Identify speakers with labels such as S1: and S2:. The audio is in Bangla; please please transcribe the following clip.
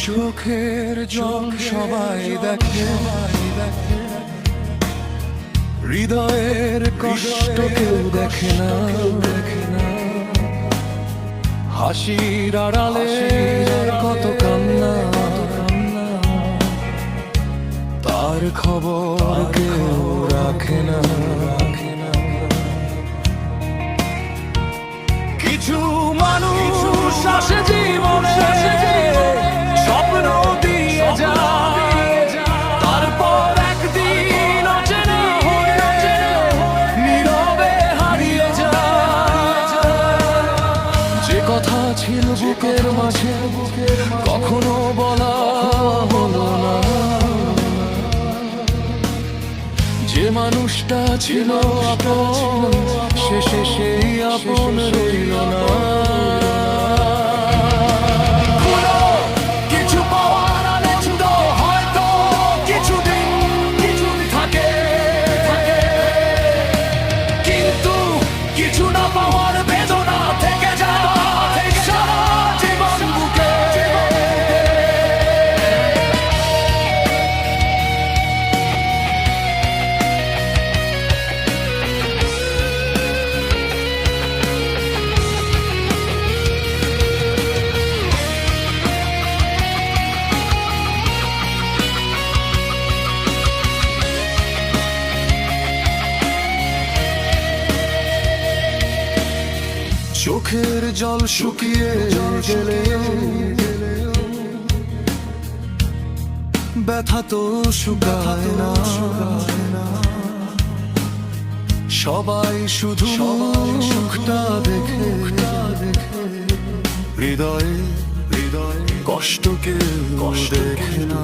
S1: চোখের জল সবাই দেখে, হৃদয়ের কষ্ট কেউ দেখে না। হাসির আড়ালে কত কান্না, তার খবর কেউ রাখে না। কিছু মানুষ আসে জীবনে, স্বপ্ন দিয়ে যায়, তারপর একদিন অচেনা হয়ে নীরবে হারিয়ে যায়। যে কথা ছিল বুকের মাঝে কখনো বলা হলো না, যে মানুষটা ছিল আপন শেষে সেই আপন রইল না। কিছু পাওয়ার আনন্দ হয়তো কিছুদিন থাকে, কিন্তু কিছু না পাওয়ার বেদনা থেকে যায় সারা জীবন বুকে। চোখের জল শুকিয়ে গেলে ব্যথা তো শুকায় না। সবাই শুধু মুখটা দেখে, হৃদয়ে কষ্ট কেউ দেখে না।